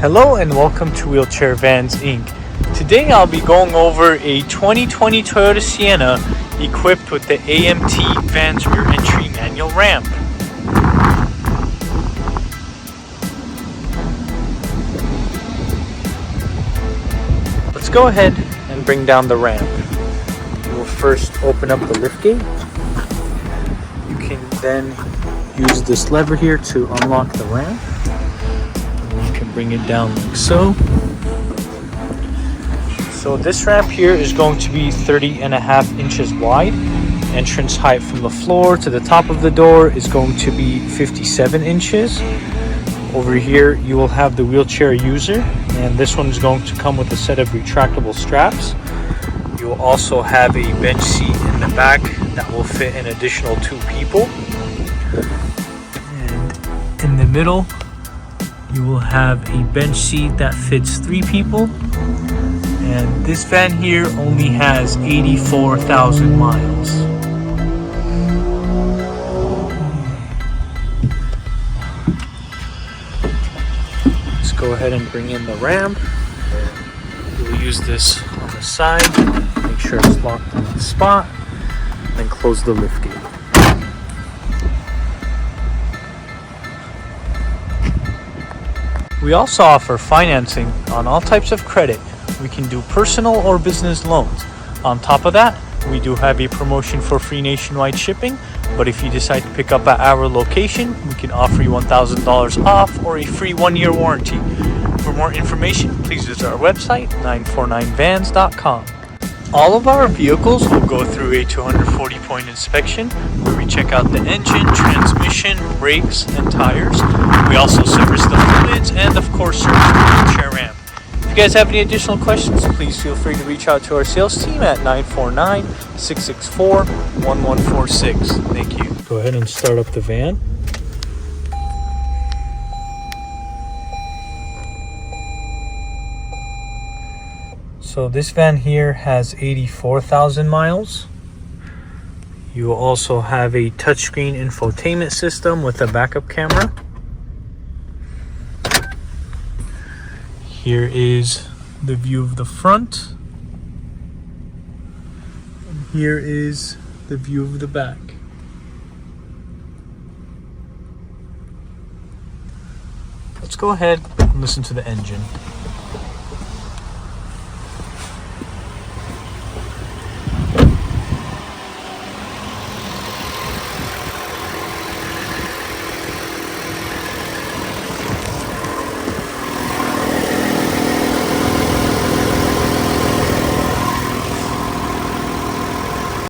Hello and welcome to Wheelchair Vans Inc. Today I'll be going over a 2020 Toyota Sienna equipped with the AMT Vans Rear Entry Manual Ramp. Let's go ahead and bring down the ramp. We'll first open up the lift gate. You can then use this lever here to unlock the ramp. Bring it down like so. So this ramp here is going to be 30.5 inches wide. Entrance height from the floor to the top of the door is going to be 57 inches. Over here you will have the wheelchair user, and this one is going to come with a set of retractable straps. You will also have a bench seat in the back that will fit an additional 2 people. And in the middle you will have a bench seat that fits 3 people, and this van here only has 84,000 miles. Let's go ahead and bring in the ramp. We'll use this on the side, make sure it's locked on the spot, and then close the lift gate. We also offer financing on all types of credit. We can do personal or business loans. On top of that, we do have a promotion for free nationwide shipping, but if you decide to pick up at our location, we can offer you $1,000 off or a free 1-year warranty. For more information, please visit our website, 949vans.com. All of our vehicles will go through a 240-point inspection where we check out the engine, transmission, brakes, and tires. We also service the fluids and, of course, service the wheelchair ramp. If you guys have any additional questions, please feel free to reach out to our sales team at 949-664-1146. Thank you. Go ahead and start up the van. So this van here has 84,000 miles. You will also have a touchscreen infotainment system with a backup camera. Here is the view of the front. And here is the view of the back. Let's go ahead and listen to the engine.